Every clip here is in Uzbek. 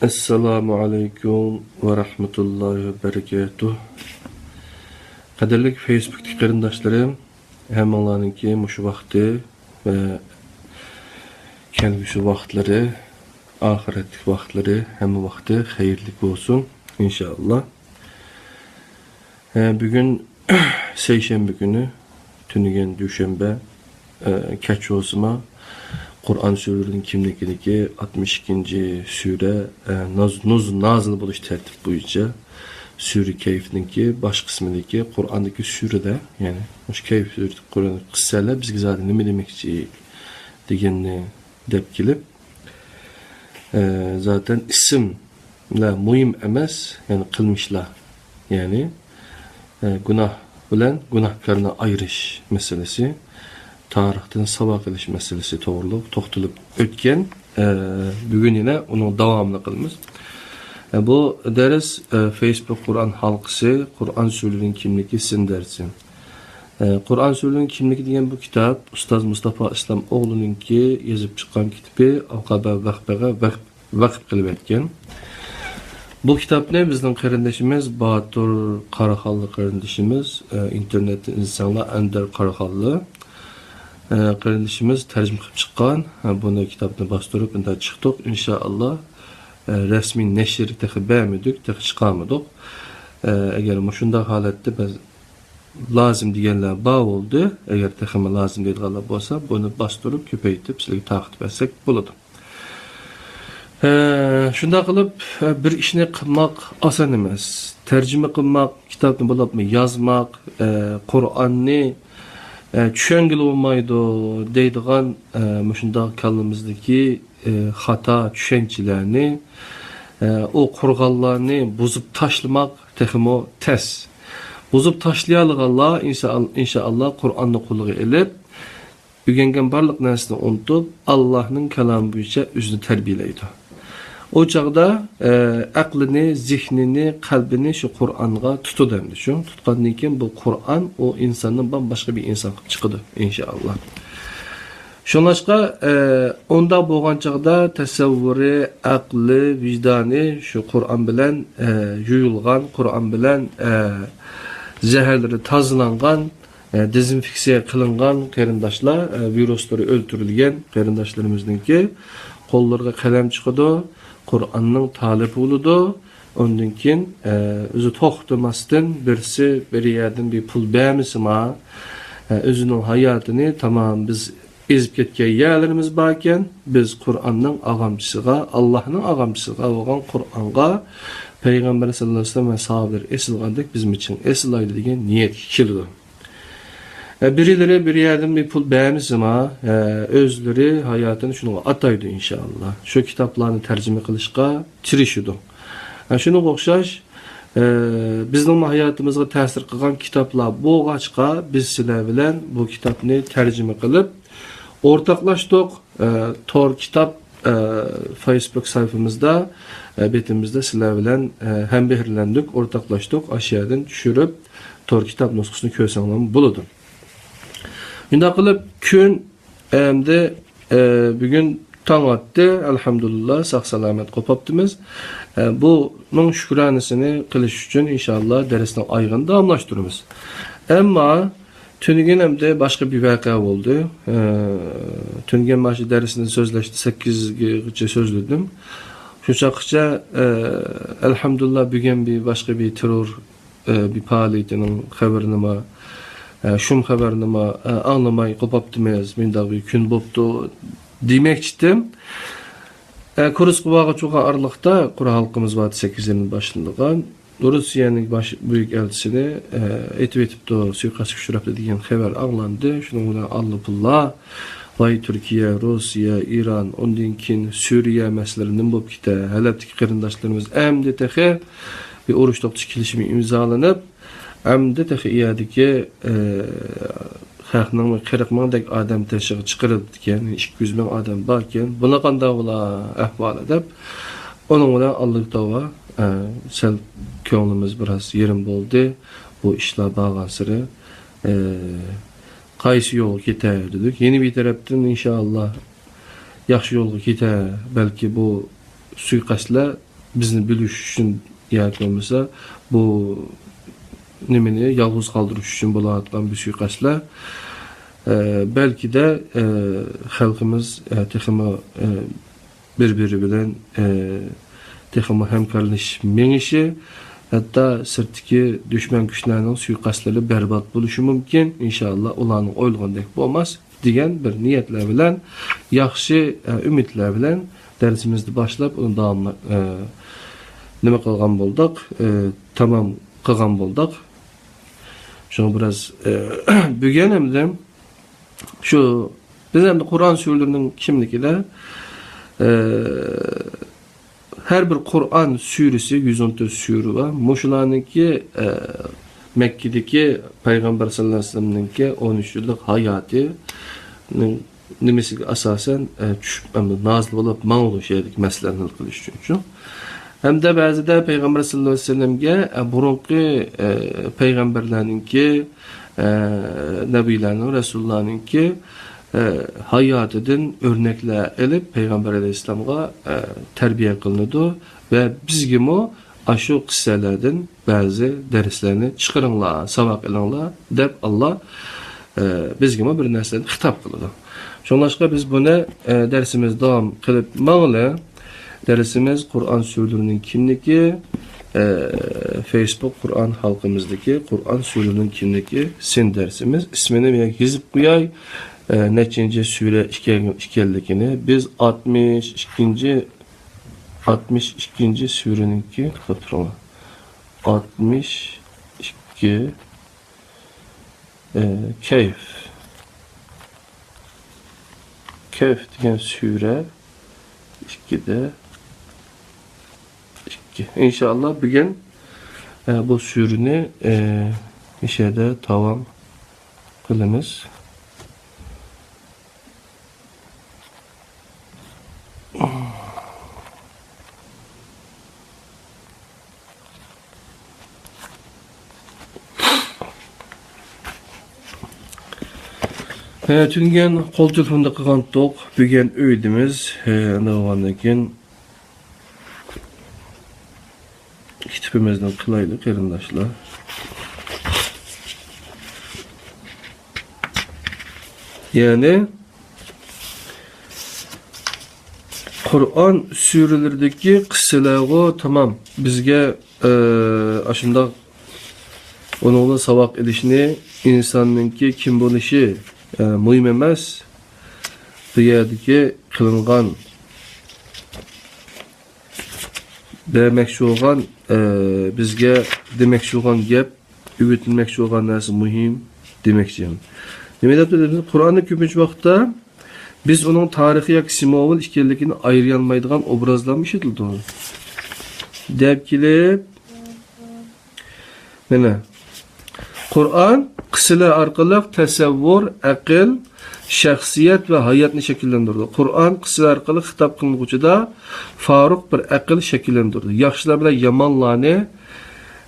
Assalamu alaikum ve rahmetullahi ve berekatuh. Qadirlik Facebook'taki qarindaşlarım, hammalarınki muşu vaqti ve kelgüsü vaqtları, ahiretlik vaqtları, hamma vaqti hayırlık olsun inşallah. Bugün seyşembe günü, tünügen düşembe, keç olsuma Kur'an sürelerin kimlikindeki 62. sure nazıl buluş tertip boyunca Sure Keyf'deki baş kısmındaki Kur'an'daki surede yani hoş Keyf suresi Kur'an kıssalar bizge zaten ne demekçi degenini dep kelip zaten isimle muhim emas yani kılmışlar yani günah bilen günahkarına ayrış meselesi tarihten sabah kılış meselesi doğruluk toxtulup ötken bugün yine onu devamlı kılımız. Bu ders Facebook Kur'an halkısı Kur'an Sürelerin Kimliki sin dersin. Kur'an Sürelerin Kimliki diyen bu kitap Ustaz Mustafa İslam oğlununki yazıp çıkan kitabı Avqaba vakıf kılıp etken. Bu kitap ne? Bizden kardeşimiz Batur Karakallı kardeşimiz internet insanlar Ender Karakallı kardeşimiz tercüme kılıp çıkan bunu kitabını bastırıp bunda çıktık inşallah resmi neşir tehi beğenmedik tehi çıkamadık eğer şunda halette biz lazım diyenler bağ oldu eğer tehime lazım değil gala bolsa bunu bastırıp köpeytip sizlerge takip etsek buladı. Şunda kılıp bir işini kılmak asan emas. Tercüme kılmak, kitabını bulup yazmak, Kur'an'ı çöngül olmaydı deydiğen şunda kalımızdaki hata düşüncelerini o kurgallarını bozup taşlamak tehimo tez. Bozup taşlayalık Allah inşallah Kur'an'ı kuluğu elip ügengen barlık nesini unutup Allah'ın kelamı boyunca üzünü terbiyeleydi. O çağda aklını, zihnini, kalbini şu Kur'an'a tutu demdi. Şu tutkanlıyken bu Kur'an o insanın bambaşka bir insan çıkıdı inşallah. Şunlaşka onda boğan çağda tasavvuri, aklı, vicdanı şu Kur'an bilen yuyulgan, Kur'an bilen zehirleri tazılangan, dezinfeksiya kılıngan qarindaşlar, virusları öldürülgen qarindaşlarımızdaki kollarga kalem çıkıdı. Kur'an'ın talip oludu. Ondan kin özü toxtamasdan birisi bir yerden bir pul beğenmisima özünün hayatını tamam biz ezip ketken yerlerimiz barken biz Kur'an'ın ağamçısıga Allah'ın ağamçısıga olan Kur'an'a Peygamber sallallahu aleyhi ve sellem ve sahabeler esilgandık bizim için esilaydı degen niyet kildi. Birileri bir yerden bir pul beğenmisima özleri hayatını şunu ataydı inşallah. Şu kitaplarını tercüme kılışka tirişidu. Şunu okşaş bizning hayatımızga ta'sir qilgan kitaplar bo'lg'achqa biz sizlar bilan bu kitapni tercüme qilib o'rtoqlashdik. Tor kitap Facebook sayfamızda betimizde sizlar bilan hambehrlandik, o'rtoqlashdik. Aşağıdan tushirib Tor kitap nusxasini ko'rsanglar bo'ladi. Bunda qilib kun endi bugün tong atdı. Elhamdülillah sağ salamet kopaptımız. Bunun şükranesini kılış için inşallah dersden aygın davamlaştırırız. Ama tünügen hem de başka bir vaka oldu. Tünügen başı dersinde sözleşti. 8 gece sözledim. Şu çakıca elhamdülillah bugün bir başka bir terör bir faaliyetinin haberini şum haberini anlamayı kopaptımız. Minda bir gün boptu demek istedim. Kurus kubağa çok ağırlıkta Kura halkımız vardı 8'lerin başındaki. Rusya'nın büyük elçisini etip de suikast güçlü diyen haber ağlandı. Şunun bilen Allah vay Türkiye, Rusya, İran, ondan Suriye meselelerinin bu kite Halep'teki qarindaşlarımız emdi tehe bir oruçluk çekilişimi imzalanıp emdi tehe iyadiki xalqning 40 mingdek adam teşhiği çıkarıldı yani 200 ming adam barken buna qanday ola ahvol deb onun bilan Alloh taolo sel ko'nglimiz biraz yerim bo'ldi bu ishlar bağlansırı qaysi yo'lga ketay dedik yeni bir tarafdan inşallah yaxshi yo'lga ketay belki bu suiqasdlar bizni bilish uchun yoki bo'lmasa bu nimani yolg'iz qoldirish uchun bo'layotgan bir suiqasdlar belki de xalqimiz texmi bir-biri bilan texmi hamkorlashish mengishi hatta sirtdagi dushman kuchlarning suiqasdlari barbod bo'lishi mumkin. Inshaalloh ularning o'ylagandek bo'lmas degan bir niyatlar bilan yaxshi umidlar bilan dersimizni boshlab uni davomli nima qilgan bo'ldik, tamom qilgan bo'ldik. Şunu biraz bugün hem de şu biz hem de Kur'an surlarının kimligiyle her bir Kur'an suresi 114 sure var. Muşularınki Mekke'deki Peygamber sallallahu aleyhi ve sellem'ninki 13 yıllık hayatı nimesi asasen nazlı olup mağlu şeydik meselerini kılış için. Hem de bazı da Peygamber sallallahu aleyhi ve sellem'ge burunki peygamberlerinki nebilerinin, Resulullah'ınki hayatıdan örnekler elip Peygamber aleyhisselam'a terbiye kılındı ve bizgim o aşı kıssalardan bazı derslerini çıkarınlar, sabak elinler dep Allah bizgim o bir neslen hitap kıldı. Şonlaşka biz bunu dersimiz devam kılıp mağla dersimiz Kur'an surlarının kimligi, Facebook Kur'an halkımızdaki Kur'an surlarının kimligi sin dersimiz. İsmini bir yazıp koyay. Neçinci sure işkellikini biz 62. sureninki hatırla. 62 Kehf diyen sure 2'de İnşallah bugün bu sürünü işede tamam kılınız. Tüngen kol telefonda kılgan tok, bugün öydümüz, ne olandakin kitapımızdan kılaylık kardeşler. Yani Kur'an surelerdeki kıssaları tamam bizge aşında onunla sabak edişini insanınki kim buluşu mühim emas. Dünyadaki kılıngan demekçi olan bizge demekçi olan gap, üretilmekçi olan narsa mühim demekçi. Demek ki Kur'an'da köpünç vaxtda biz onun tarihi yak simovul işkellikini ayıryanmaydıgan obrazlanmış edildi onu. Depkili mene Kur'an kıssalar arkalık tasavvur, akıl, şahsiyet ve hayatını şekillendirdi. Kur'an kıssalar arkalık hitap kılınıcıda faruk bir akıl şekillendirdi. Yaxşılar bilen yamanlarını,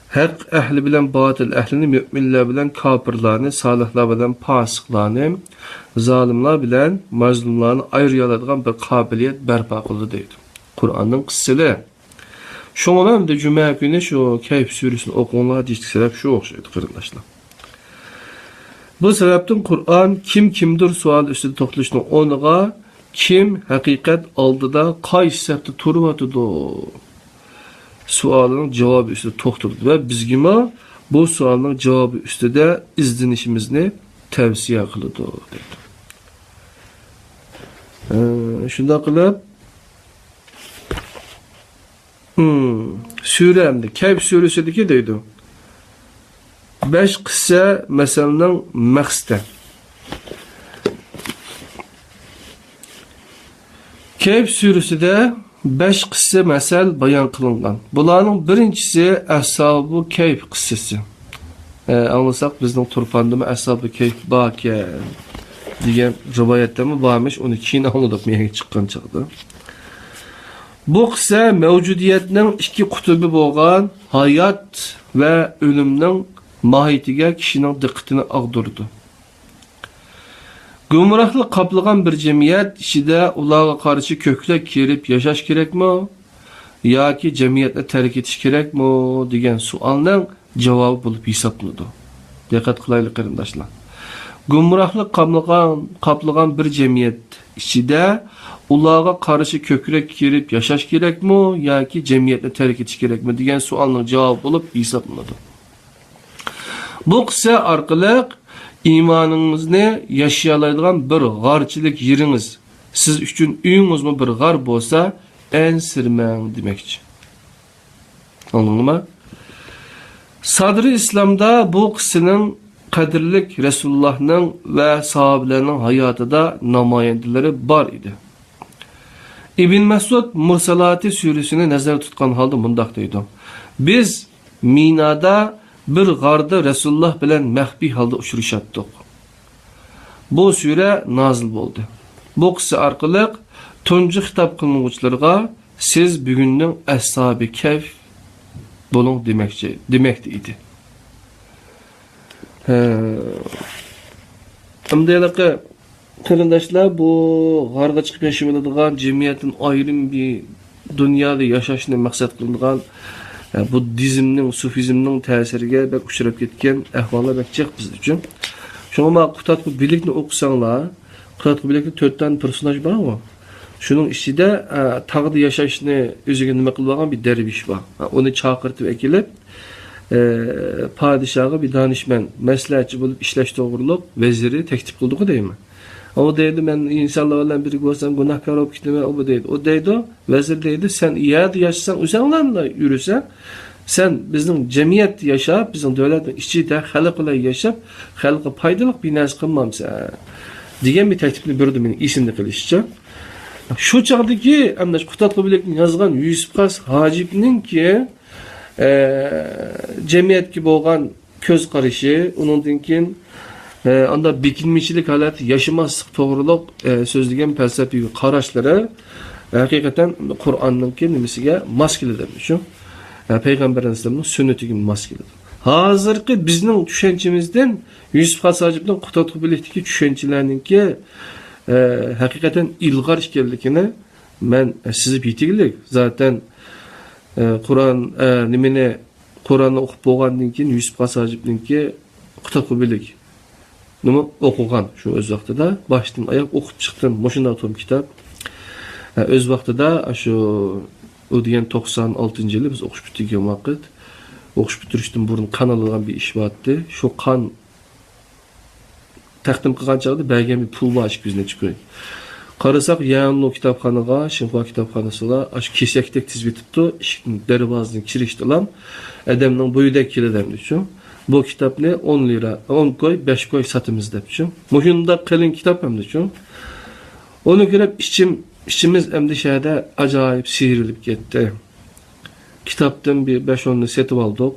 hak ehli bilen batıl ehlini, müminler bilen kafirlarını, salihler bilen fasıklarını, zalimler bilen mazlumlarını ayrıyaladığan bir kabiliyet berpa kıldı deydi. Kur'an'ın kıssaları. Şuna hem de cuma günü şu Kehf suresini okunlar diyecek sebep şu okşaydı kardeşler. Bu sebepten Kur'an kim kimdir sual üstüde toxtalışını onuğa kim hakikat aldıda qaysi sebepte turvatıdı sualının cevabı üstüde toxtaldı ve bizgima bu sualının cevabı üstüde izlenişimizni tavsiye kılıdı. Şunda kılıp suremde Kehf suresideki deydi. 5 kıssa meselenin məqsədi. Kehf surəsində 5 kıssa məsəl bayan kılıngan. Bunların birincisi Ashab-ı Kehf kıssası. Anlasaq bizning turpandımı Ashab-ı Kehf baki degan rivayetdə mi varmış, onu keyin anladık meyge çıqqan çağda. Bu kıssa mevcudiyetinin iki kutubu bolgan hayat ve ölümnin mahiyetiga kişinin diqqatini ağdırdı. Gumrahlık kaplagan bir cemiyet içinde ularga karşı köklek kerip yaşaş gerekmi? yoki jamiyatni tark etish kerakmi degan savolning javobi bo'lib hisoblanadi. Diqqat qilaylik qarindoshlar. Gumrohlik qaplagan bir jamiyat ichida ularga qarshi ko'krak kirib yashash kerakmi yoki jamiyatni tark etish kerakmi degan savolning javobi bo'lib hisoblanadi. Bu qissa orqali iymoningizni yashay oladigan bir g'archilik yeringiz, siz uchun uyingizmi bir g'ar bo'lsa, ensirmang demoqchi. Anladingmi? Sadri İslam'da bu qissaning qadrlik Resulullah'ның ve sahabelerinin hayatında namayendeleri var idi. İbn Mesud Mursalati suresini nazarda tutkan halde mundaq deydi. Biz Mina'da bir garda Resulullah bilen mehbi halde uçuruşattık. Bu sure nazil oldu. Bu qissa orqali tunji hitap qiluvchilarga siz bugunning ashabi kayf bo'ling demoqchi edi. Amdaylıqı qarindoshlar, bu g'arga chiqib yashaydigan jamiyatning ayrim bir dunyoda yashashni maqsad qilgan buddizmning, sufizmning ta'siriga bak uchrab ketgan ahvollar bakchiq biz uchun. Shunga Qutatqu bilikni o'qisanglar, Qutatqu bilikda 4 ta personaj bormi? Shuning ichida tag'da yashashni o'ziga nima qilib olgan bir dervish bor. Uni chaqirtib kelib padişahı bir danışman, məsləhətçi olub işləş doğruluq veziri təklif qıldığı deyilmi? O deydi, mən insanlarla birlik olsam, günahkar olub gitmə, o deydi. O deydi, vezir deydi, sən iyədə yaşasan, uzanlarla yürüsən, sən bizim cəmiyyət yaşayıb, bizim dövlətin içində xalqla yaşayıb, xalqa faydalıq bir nəsə qılmamsan. Deyən bir təklifini bürüdü məni isimli qilishçə. Şu çağdaki, əmdaş Qutatqu bilikni yazğan Yusuf Qas Hacibnin ki, cemiyetki bo'lgan ko'z qarashi, undan keyin anda bekinmişlik holati, yaşamaslik to'g'riliq so'zlagan falsafiy qarashlari haqiqatan Qur'onning nimasiga mos keladi shu. Payg'ambarimizning sunnatiga mos keladi. Hozirgi bizning tushunchimizdan Yusuf Hasajibning Qutatqu bilikdagi tushunchalarninki haqiqatan ilg'or ekanligini men sizga yetiglik. Zaten Kur'an nimene Kur'an'ı okup boğandan keyin Yusuf Hasajibninki Qutatqu bilik nima o'qigan shu o'z vaqtida boshdan oyoq o'qib chiqdim. Moshunda tom kitob. O'z vaqtida shu o degan 96-yili biz o'qish bitirgan vaqt, o'qish bitirishdan burun qon olgan bir ish bo'tdi. Shu qon taqdim qilgan chog'da bergan bir pul bor bizga chiqdi. Qarasak, yanlı kitapxanaga, Şinxua kitapxanasına aş kesakdek tizib etibdi. Eshikning darvozasidan kirishdilar. Adamning bo'yidek keladi shu. Bu kitapni 10 lira, 10 koy, 5 koy satimiz debdi. Mushunda qalin kitap hamda shu. Onu ko'rib içimiz endi shahada ajoyib siyrilib ketdi. Kitapdan bir 5-10 ni setib oldik.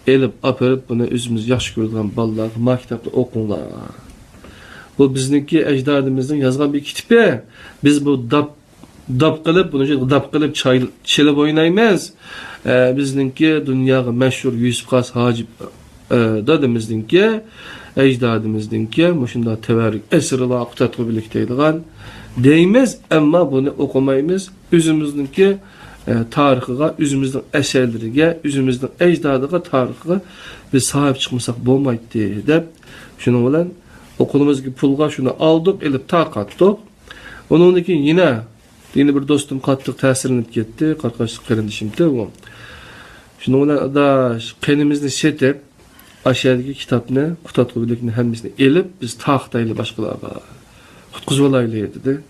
Elib, apirib buni o'zimiz yaxshi ko'radigan bolalar bu kitapni o'qinglar. Bu bizniki ecdadımızın yazgan bir kitabı. Biz bu dap qilib, bunu dap qilib çelib oynaymiz. Bizniki dünyaga meşhur Yusuf Qas Hacib dadımızınki, ecdadımızınki mushunda tevarik esirlar Qutatqu bilikdeydigan deymiz, ama bunu okumaymiz. Özümüzdünki tarixiga, özümüzün eserleriga, özümüzün ecdadıga, tarixiga biz sahip çıkmasak bo'lmaydi deb şunun bilan okulumuzki pulga şunu aldık, elip taqattık. Onundan keyin yine bir dostum qattiq ta'sirlanib ketdi, qarqashlik qarindishimda u. Şunun bilan adaş qenimizni setib, aşağıdaki kitapni, Qutatqu bilikni hammasini elib, biz taqtayli boshqalarga qutqizib olaylik dedi.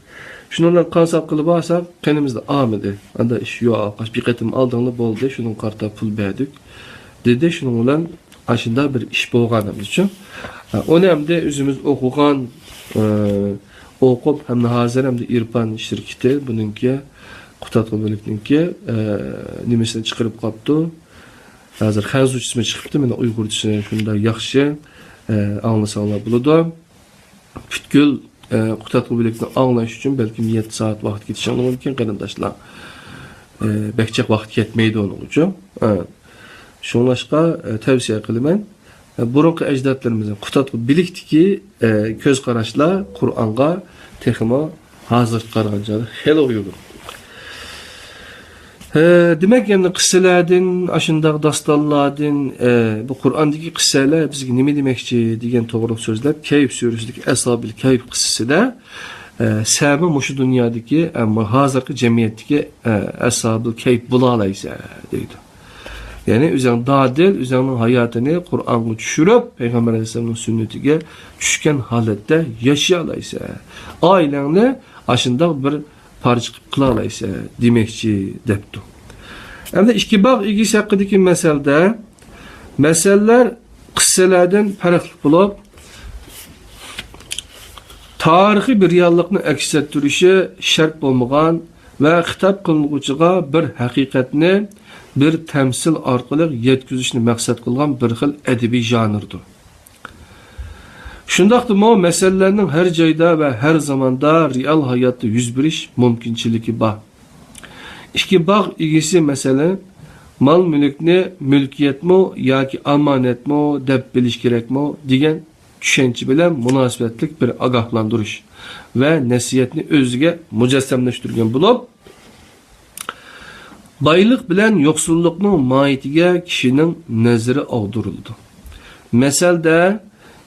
Şunun bilan qansab qilib olsak, qenimizda amidi. Anda ish yo'q, bir qatim aldinglar bo'ldi, şunun qarta pul berdik. Dedi, şunun bilan aşında bir ish bo'lganimiz uchun onu hem de özümüz okugan, okup hem de hazır hem de İrfan şirketi bununki Qutatqu bilikninki nimesini çıkarıp kaptı. Hazır xanzuchisini çıkıptı. Mene Uygurcasını şunda yaxshi anlasanglar buludu. Bütkül Qutatqu bilikni anlash uchun belki 7 saat vaqt ketishi mumkin qarindoshlar. Bekçek vaqt ketmeydi onun uchun. Şunlaşqa tavsiya qilaman. Burunqi ecdatlarimizin Qutatqu bilikdiki ko'z qarashlar Qur'onga texmo hozir qaragancha hali uygun. Demek yani kıssalardan, aşındaq dastanlardan, bu Kur'an'daki kıssalar bizge nima demekçi degan to'g'ri so'zlab, Kayf surasidagi Ashabil Kayf qissasida sami mushu dunyodagi, ammo hozirgi jamiyatdagi Ashabil Kayf bo'la olaysa deydi. Yani o'zing dadil, o'zingning hayotini Qur'onga tushirib, Payg'ambar alayhisolamning sunnatiga tushgan holatda yashay olaysa, oilangni ashundaq bir parcha qila olaysa demoqchi debdi. Endi ikki bog' egisi haqidagi masalalar qissalardan farqli bo'lib, tarixiy bir reallikni aks ettirishi shart bo'lmagan va xitob qilinuvchiga bir haqiqatni bir tamsil orqali yetkazishni maqsad qilgan bir xil adabiy janrdir. Shundaqdimi masalalarning har joyda va har zamonda real hayotda yuz berish mumkinchiligi bor. İki bog' egisi masalan mol mulkni mulkiyatmi yoki omonatmi deb bilish kerakmi degan tushuncha bilan munosabatlik bir ogohlantirish va nasihatni o'ziga mujassamlashtirgan bo'lib, boylik bilan yo'qsullikning mohiyatiga kishining nazari og'dirildi. Masalda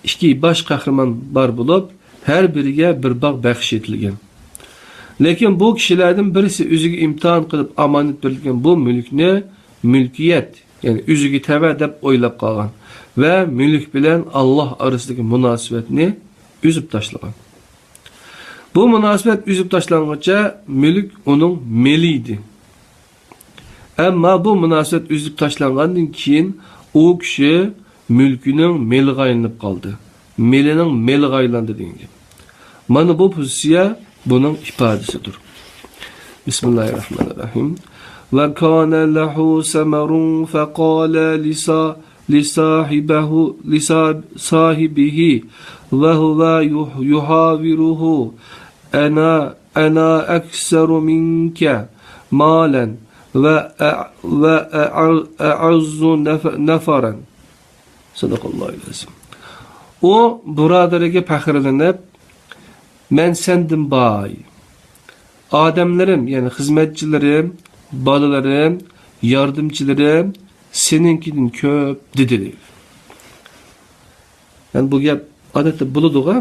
ikki bosh qahramon bor bo'lib, har biriga bir bog' baxsh etilgan. Lekin bu kishilardan birisi o'ziga imtihon qilib omonat berilgan bu mulkni mulkiyat, ya'ni o'ziga tava deb o'ylab qolgan va mulk bilan Alloh orasidagi munosabatni uzib tashlagan. Bu munosabat uzib tashlanguncha mulk uning meli edi. Ammo bu munosabat uzib tashlangandan keyin u kishi mulkining meliga aylanib qoldi. Melining meliga aylandi degan. Mana bu pozitsiya bunun ifadesidir. Bismillahirrahmanirrahim. Ve kana lahu samarun faqala lisahibihi ve huve yuhaviruhu ana akseru minke malen ve a'azzu nafaran. Sadakallahu aleyhi. O buradariga faxrlanib, men sendim bay. Adamlarım, yani hizmetçilerim, balalarım, yardımcılarım seninkinin köp dedi. Yani bu gap adette buluduğu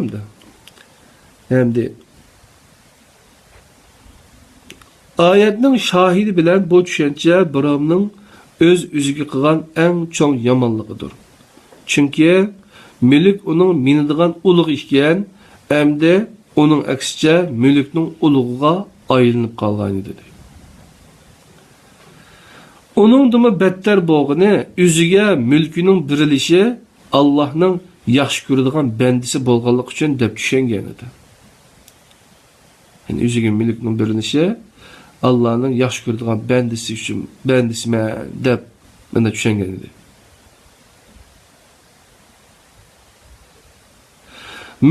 hem de ayetning şahidi bilen bu düşünce birovning öz üzüge qilgan eng cho'ng yomonligidir. Çünkü mulk uning minadigan ulug' ekan, hamda onun aksice mülkning ulug'iga aylanib qolgan edi. Onun dimi battar bo'lg'ini o'ziga mulkining birilishi Allohning yaxshi ko'radigan bandisi bo'lganligi uchun deb tushungan edi. Yani o'ziga mulkning birilishi Allohning yaxshi ko'radigan bandisi uchun bandisman deb mana tushungan edi.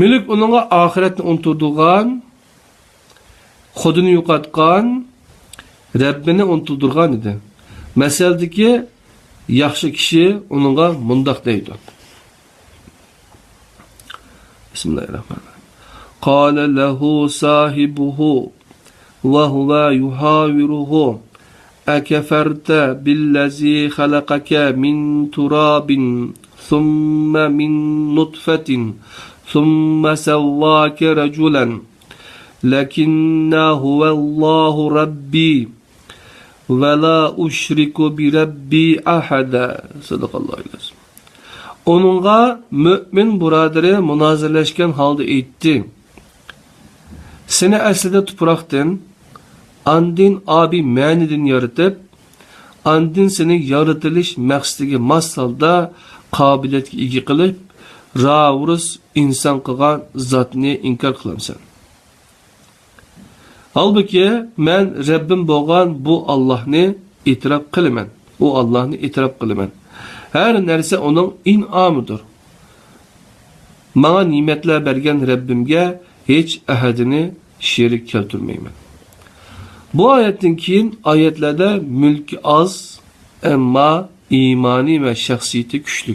Mülk onunla ahiretini unuturduğun, Xudini yo'qotgan, Rabbini unuturduğun idi. Meseldeki yaxshi kishi onunla mundaq deydi. Bismillahirrahmanirrahim. Qala lahu sahibuhu ve huve yuhaviruhu akafarta billazi khalaqaka min turabin thumma min nutfatin ثم سواك رجلا لكن هو الله ربي ولا أشرك بربي أحدا. صدق الله العظيم. Onunla mümin buradiri münazirleşken halde etti. Seni aslida tuproqdan, andin abi manidin yaratıp, andin seni yaratılış maqsadiga mos holda qobiliyatga ega qilib, Ravrus insan qilgan zotni inkor qilamsan. Halbuki men Rabbim bo'lgan bu Allohni e'tirof qilaman. U Allohni e'tirof qilaman. Her narsa uning in'omidir. Menga ne'matlar bergan Rabbimga hech ahadini sherik keltirmayman. Bu oyatdan keyin oyatlarda mulki az, ammo imani ve shaxsiyati kuchli.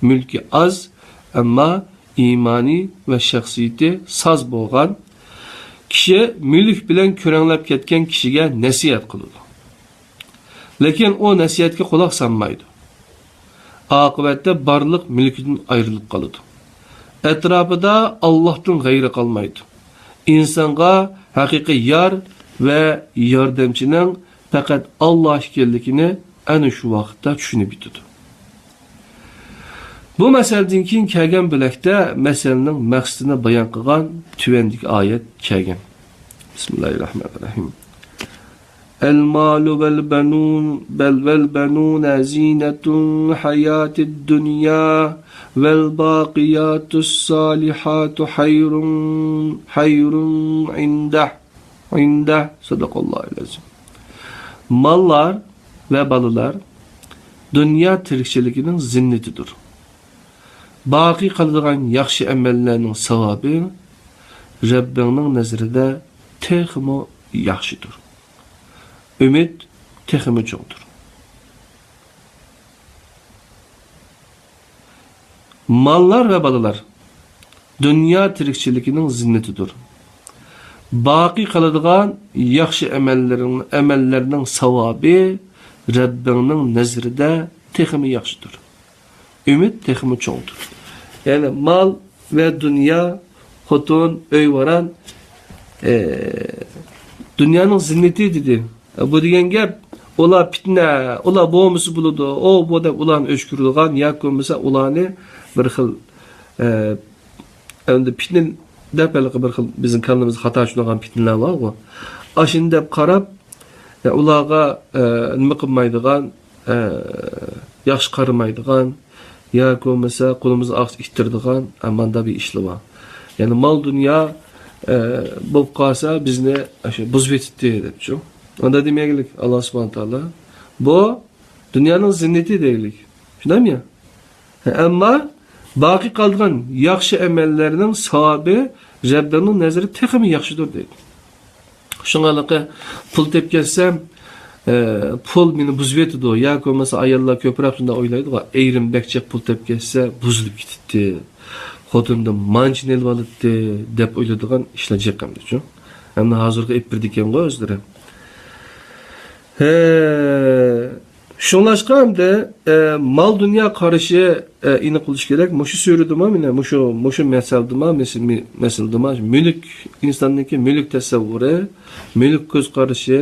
Mulki az, ammo imani ve shaxsiyati soz bo'lgan kishi mulk bilan ko'ranglab ketgan kishiga nasihat qiladi. Lekin o nasihatga quloq solmaydi. Oqibatda barliq mulkidan ayrilib qoladi. Etrafida Allohdan g'ayri qolmaydi. İnsonga haqiqiy yor va yordamchining faqat Alloh ekanligini ana shu vaqtda tushunib yetadi. Bu masaladan keyin kelgan bilakda masalaning maqsadini bayon qilgan tuvandagi oyat kelgan. Bismillahirrahmanirrahim. El-malu vel-benun zinetun hayatid dünya vel-baqiyatus salihatu hayrun indah sadakallahu aleyhi. Mallar ve balılar dünya tirikçiliginin zinnetidir. Baqi qiladigan yaxshi amallarning savobi Rabbingning nazarida texmo yaxshidir. Ümid texmo cho'qdir. Mallar ve balılar dünya tirikçiliginin zinnetidir. Baqi qiladigan yaxshi amallarning savobi Rabbingning nazarida texmo yaxshidir. Ümid texmo çoğdur. Yani mal ve dünya, hotun, öy varan dünyanın zinneti dedi. Bu degen gap, ola fitne, ola boğumusu buludu, o bu da ulan öşkürülgan, ya koymasa ulanı bir xil fitne depelik bir xil bizim kanalımızda hata şunagan fitneler var o. Aşın dep qarab, ulağa nime qılmaydıgan, yaxşı qarımaydıgan, ya koymasa kolumuzu aks ittirdigan amanda bir işli var. Yani mal dünya bu qalsa bizni buzub etdi deb şu. Onda demeyelik Allah subhanahu taala. Bu dünyanın zinneti deylik. Şunday ya? Ama baqi qalgan yaxshi amallarning savobi Rabbning nazarida texmi yaxshidir deydi. Şungalıqı pul tepkelsem pul meni buzib etdi o. Ya ko'masa ayollar ko'proq shunda o'ylaydi, ayrim bekchek pul tepkelse buzilib ketdi. Xotindan manchin elib olibdi deb o'yladigan ishlar jiqqamdi-chu. Hamda hozirgi ep birdikan qo'y o'zlari. Şunlaşqa hamda mal dünya qarashi ini qilish kerak. Mushu so'radima, mana mushu masaldima, masaldima mulk insonniki mulk tasavvuri, mulk ko'z qarashi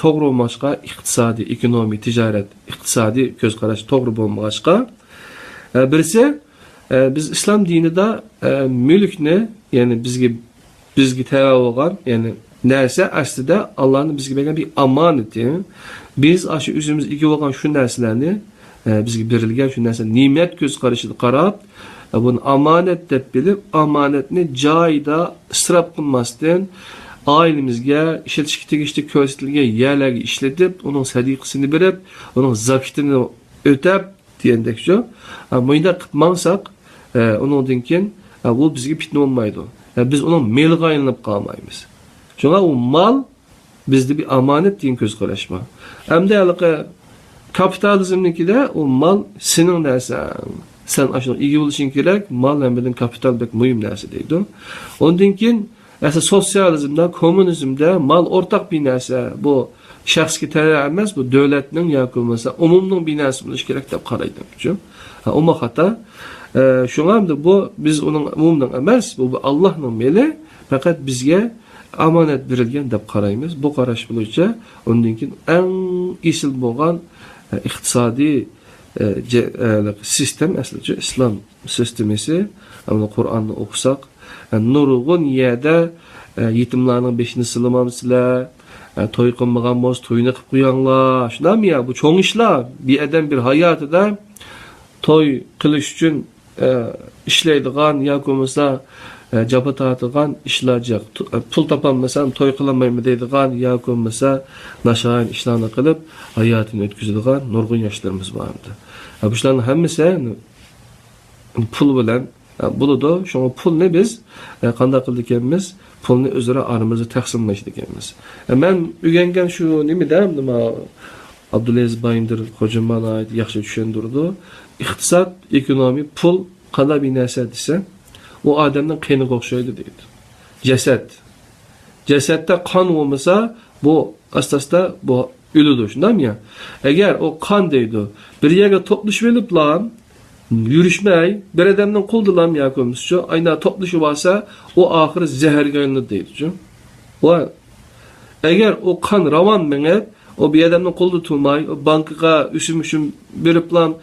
to'g'ri bo'lmashqa iqtisodiy, ekonomiy, tijorat, iqtisodiy ko'z qarash to'g'ri bo'lmashqa birisi biz islom dinida mulkni, ya'ni bizga tava bo'lgan, ya'ni narsa aslida Allohning bizga bergan bir amonati. Biz aşı üzümüz iki bo'lgan shu narsalarni bizga berilgan shu narsa ne'mat ko'z qarashida qarab, buni amonat deb bilib, amonatni joyida isrof qilmasdan ailemizga ishlatishga tegishli ko'rsatilgan yerlarga ishlatib, uning sadiqasini berib, uning zakatini o'tab degandek shu. Bunda qilmasak, undan keyin bu bizga fitna bo'lmaydi. Biz uning meliga aylanib qolmaymiz. Şuna o mal bizde bir amanet deyin göz qaraşma. Hem de kapitalizmnikide o mal senin dersen. Sen aşağı iyi oluşun gerek, mal hem bilin kapital bek mühim nerse deydi. Ondan keyin sosyalizmde, komünizmde mal ortak bir nerse. Bu şahski terör emez, bu devletinin yakılması, umumның bir nerse buluş gerek de qaraydı. O hata. Şuna hem de bu biz onun umumның emez, bu Allah'ın meli, fakat bizge amanet berilgan deb qaraymiz. Bu qarash bo'yicha undan keyin eng esil bo'lgan iqtisodiy sistem aslida islom sistemisi. Buni Qur'onni o'qisak, nurg'un yerda yetimlarning 5-ni silamamizlar, to'y qilmagan bo'lsa to'yini qilib qo'yinglar. Shunami ya, bu cho'ng ishlar. Bir odam bir hayotida to'y qilish uchun ishlaydigan yoki bo'lmasa jabha tortadigan ishlar yo'q. Pul topolmasam to'y qilolmayman deydigan yoki bo'lmasa nashayn ishlarni qilib hayotini o'tkazadigan nurg'un yoshlarimiz bor edi. Bu ishlarning hammasi pul bilan bo'ladi. Shunga pulni biz qanday qildik-ekanmiz? Pulni o'zaro aramizda taqsimlashdik ekanmiz. Men o'rgangan shu nima Abdulaziz Bayındır hocamdan ait yaxshi tushundirdi. İqtisod, ekonomi, pul qanday bir narsa desa, o adamdan qiyniga o'xshaydi deydi. Jasad. Jasadda qon bo'lmasa, bu asosda bu ölüdü, şundan ya. Eğer o kan deydi, bir yere topluşup lan, yürüşmey, bir adamdan kuldulam ya koymuşçu, ayna topluşu varsa, o ahırı zehirge ölünü deydi. O, eğer o kan ravan menep, o bir adamdan kuldu tutmay, o bankıga üsümüşüm berip lan,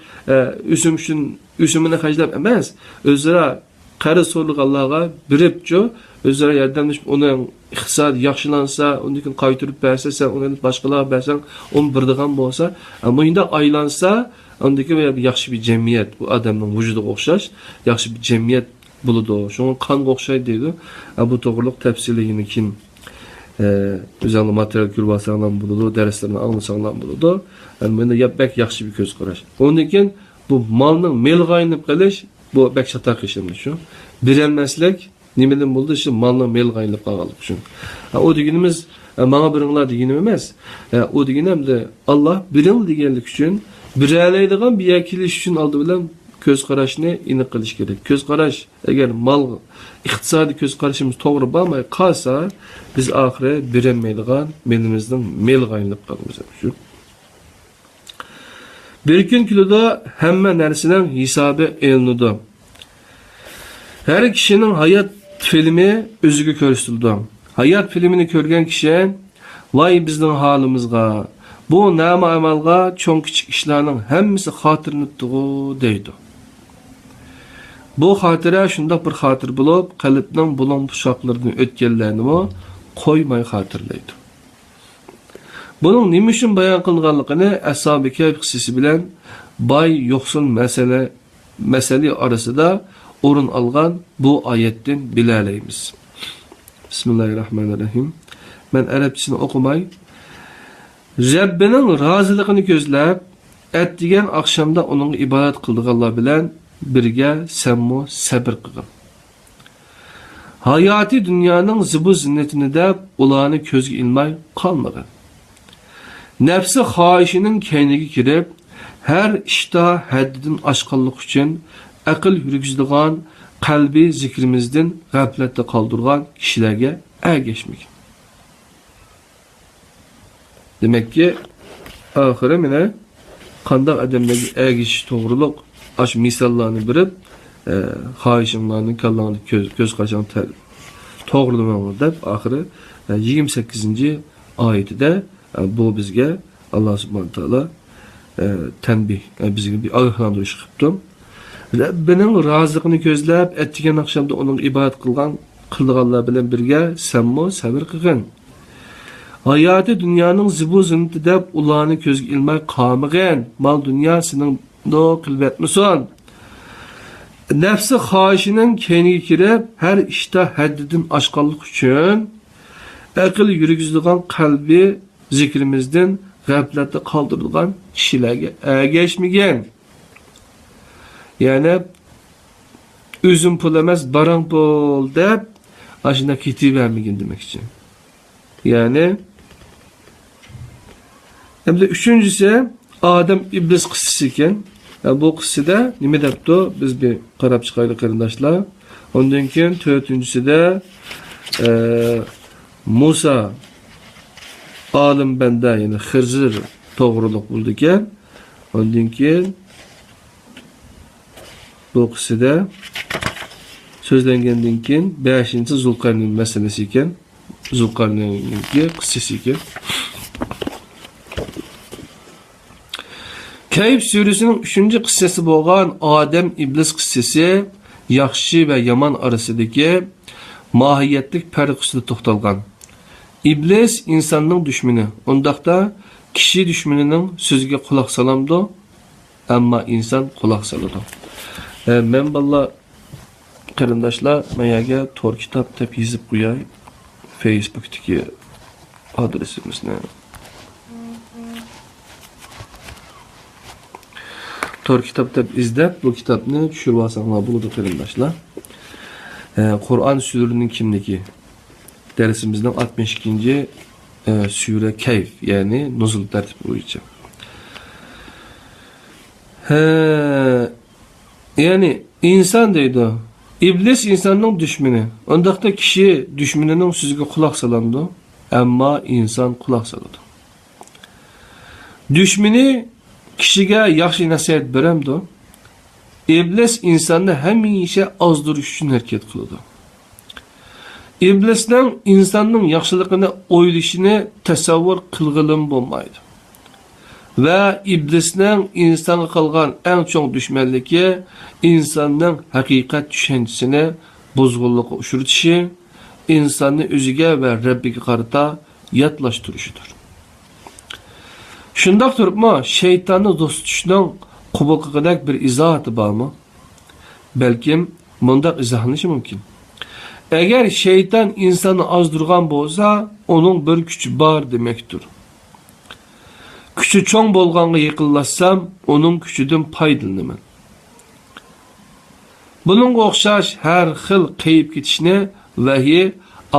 üsümüne haclap emez, özüra qarı sorluq Allah'a biripço, özüra yardımlaşıp onun iqtisad yaxşılansa, onu qaytırıp berse, sen onu başqalarına bersen, onu birdiğen bolsa, ama indi aylansa, ondaki bir yaxşı bir cemiyet, bu adamın vücudu oxşaş, yaxşı bir cemiyet buludu. Şunun kan oxşay deydi. Bu toğırlıq təfsirliyini kim özellikle materyal kürbasağından buludu, derslerini anlasağından buludu. Yani bunda bək yaxşı bir göz qaraş. Onun için bu malının melğaynıp qalish, bu bək şatak işimiz şu. Birilmeslik, nimeden buldu işte malının melğaynıp qağalıp şu. O deginimiz, bana birinler deginim emas. O deginim de Allah biril degenlik üçün, bireleydiğen bir yakiliş üçün aldı bilen göz qaraşını inik qilish gerek. Göz qaraş, eğer mal, iqtisadi göz qaraşımız toğru bağmay qalsa, biz ahire birenmeydiğen melimizden melğaynıp qağımız şu. Bir gün kiloda hemme nersinin hesabı elinudi. Her kişinin hayat filmi özüge körüstüldü. Hayat filmini körgen kişi, vay bizden halimizga, bu nama amalga çoğun küçük işlerinin hemmisi hatırınıttığı deydi. Bu hatire şunda bir hatır bulup, kalipten bulan puşaklarını ötkenlerini koymay hatırlaydı. Bunun nima üçün bayan qılğanlığını Ashab-ı Kehf qissasi bilen bay yoksul mesele arasında orun algan bu ayetten bilaleymiz. Bismillahirrahmanirrahim. Ben Arapçasını okumay. Rabbinin razılığını gözlep, etdigen akşamda onun ibadet kıldığAllah bilen birge semmu sabır qılın. Hayati dünyanın zibu zinnetini de ulanı közge ilmay kalmagın. Nefsi haişinin kendine girip, her işta haddidin aşqanlık üçün, akıl yürgüzdiğen, kalbi zikrimizden gaflette kaldırgan kişilerge ergeçmek. Demek ki, ahire mine, kandak adamdaki ergeçiş doğruluk, aş misallarını birip, haişinlarını, kallarını göz kaçan doğruluğunu deyip, ahire 28. ayeti de bu bizge Allah subhanahu taala tenbih, bizge bir ağırlandırış qıptım. Rabbinin razılığını gözlep, ettigen akşamda onun ibadet kıldığanlar bilen birge semmo sabır qılın. Hayatı dünyanın zibu zinneti dep ulanı közge ilmay qamıgın. Mal dünyasının do qilbatmıson. Nefsi haişinin keniga kirip, her işte haddidin aşqanlık üçün, akıl yürgüzdiğen kalbi zikrimizden gaflette kaldırılgan kişilerge ergeçmegen. Yani üzüm pul emas baran bol dep aşında kiti vermegen demek için. Yani hem de üçüncüsü Adem İblis kıssası iken, bu kıssada nime depti biz bir qarab çıkaylı qarindaşlar. Ondan keyin dördüncüsü de Musa alim bende yani Hızır doğruluk buldu iken, ondan keyin bu kıssada sözlengenden keyin 5. Zulkarneyn meselesi iken, Zulkarneyn'inki kıssası iken. Kehf suresinin 3. kıssası bolgan Adem İblis kıssası yaxşı ve yaman arasındaki mahiyetlik farkısına toxtalgan. İblis insanın düşmanı. Ondaqda kişi düşmanının sözüge kulak salamdı, ama insan kulak saladı. Men balla qarindaşlar, meyaga tor kitap deb yezib qo'yay. Facebook'taki adresimizni. Tor kitap deb izlep bu kitapni tushirib olsanglar bo'ladi qarindoshlar. Qur'on surasining kimligi dersimizden 62. Sure Kehf, yani nuzul tertibi bo'yicha. Yani insan deydi. İblis insanın düşmanı. Ondaqda kişi düşmanının sözüge kulak salandı, ama insan kulak saladı. Düşmeni kişiga yaxshi nasihat beramdi. İblis insonni hamisha ozdirish uchun harakat qiladi. İblisning insonning yaxshiligini o'ylashini tasavvur qilg'ilim bo'lmaydi. Va iblisning insonga qilgan eng cho'ng dushmanligi insonning haqiqat tushunchisini buzg'unlikqa uchratishi, insonni o'ziga va Rabbiga qarata yatlashtirishidir. Shundoq turibmi, shaytonni do'st tutishning qabul qilgan bir izohati bormi? Balkim bundoq izohlanishi mumkin. Agar shayton insonni ozdirgan bo'lsa, uning bir kuchi bor demakdir. Kuchi cho'ng bo'lganga yaqinlashsam, uning kuchidan foydalanaman. Buningga o'xshash har xil qayib ketishni vahiy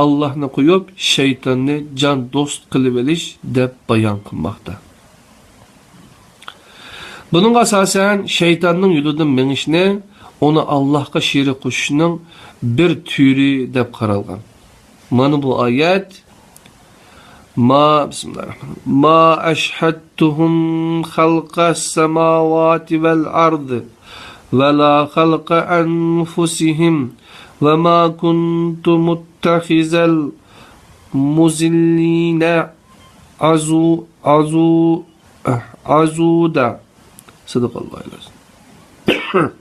Allohni qo'yib, shaytonni jon do'st qilib olish deb bayon qilmoqda. Bunun asasen şeytanın yoludan menişini, onu Allah'a şerik koşuşunun bir türü dep qaralgan. Mana bu ayet Bismillahirrahmanirrahim. Ma ashhadtuhum khalqas samawati vel ardı ve la khalqa anfusihim ve ma kuntu muttahizel muzillina azuda. Sadakallahu aleyhi.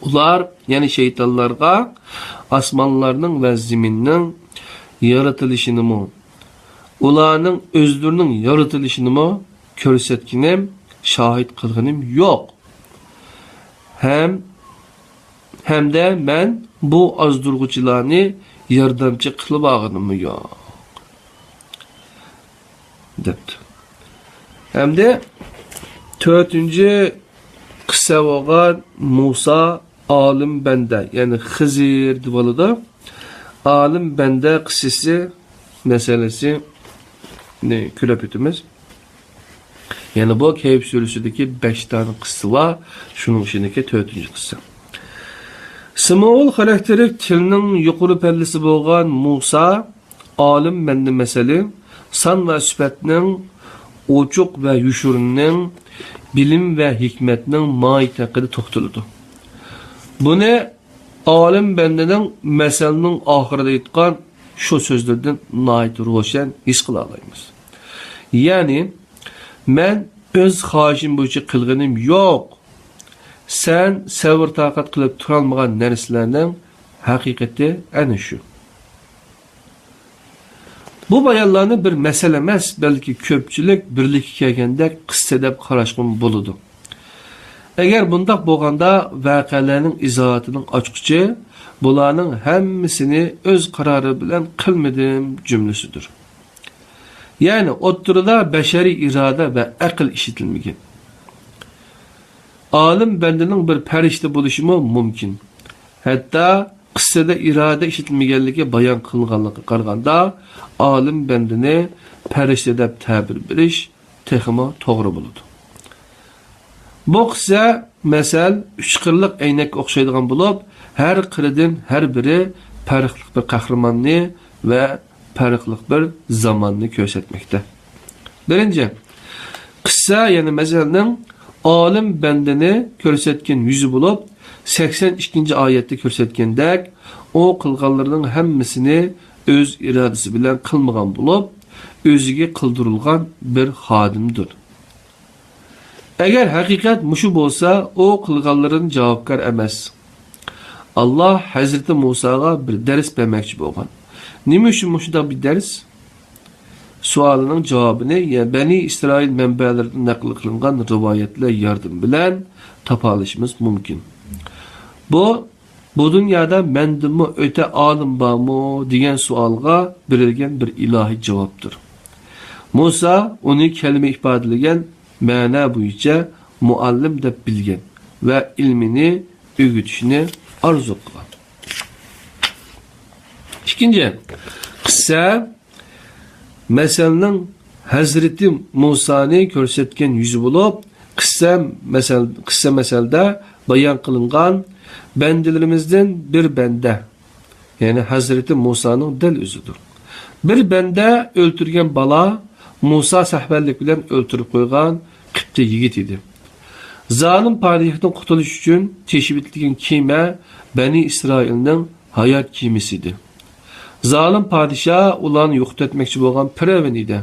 Ular, yani şeytanlarga asmanlarının ve ziminin yaratılışını mı, ularının özlerinin yaratılışını mı körsetkinim, şahit kılgınım yok. Hem de ben bu azdurguçularını yardımcı kılıp ağınım yok. Depti. Hem de 4. kısa olan Musa alim bende, yani Hızır divalıda alim bende kısası meselesi ne külapütümüz. Yani bu Kehf Suresi'ndeki 5 tane kıssa var. Şunun içindeki 4. kıssa. Simoğul karakterik tilinin yukarı pellisi boğan Musa alim bende mesele san ve sübetinin uçuk ve yuşurunun bilim ve hikmetinin mahiyyatine toxtuludu. Bunu alim bendenin meselenin ahirede aytgan şu sözlerden nayit roşen his qila alaymiz. Yani men öz xahişim boyunca qilganim yo'q. Sen sabr taqat qilib turolmagan narsalarning haqiqati ana shu. Bu bayanlarını bir mesele emas, belki köpçülük birlik kelgende qissa deb qarashqım buludu. Eğer bundaq bolganda vaqalarning izohatining ochqichi bularning hammasini öz qarori bilan qilmadim cümlesidir. Yani o'ttirida beşeri irade ve aql ishitilmagan. Alim bendening bir farishta bo'lishi mumkin. Hatta qissada irade ishitilmaganligi bayon qilinganligiga qaraganda alim bendini farishta deb ta'bir berish texmo to'g'ri bo'ladi. Bu qissa masal 3 qirliq aynak o'xshaydigan bo'lib, har qiridan har biri farqli bir qahramonni ve farqli bir zamonni ko'rsatmoqda. Birinchi qissa, yani masalning alim bendini ko'rsatgan yuzi bo'lib, 82. ayette ko'rsatgandek, o qilganlarning hammasini öz iradesi bilan qilmagan bo'lib, o'ziga qildirilgan bir xodimdir. Eğer hakikat muşu bo'lsa, o qilganlarini javobgar emas. Allah Hazreti Musa'ga bir ders bermoqchi bo'lgan. Nima uchun muşuda bir ders? Sualının cevabını Bani İsrail menbelerinden nakl kılınan rivayetler yardım bilen tapalışımız mümkün. Bu dünyada mendimi öte alim bağımı diyen sualga verilgen bir ilahi cevaptır. Musa onu kelime ifadeleyen mana boyunca muallim de bilgen ve ilmini öğütüşünü arzu kılan. İkinci, kısa meselenin Hazreti Musa'nı körsetken yüzü bulup, kıssa meselede bayan kılıngan bendelerimizden bir bende, yani Hazreti Musa'nın del özüdür. Bir bende öldürgen bala, Musa sahberlik bilen öldürüp koygan Kıpti yigit idi. Zalim padişahdan kurtuluş için teşvik edilen kime Beni İsrail'nin hayat kimisiydi. Zalim padişah ulanı yo'q etmekçi bo'lgan Firavun idi.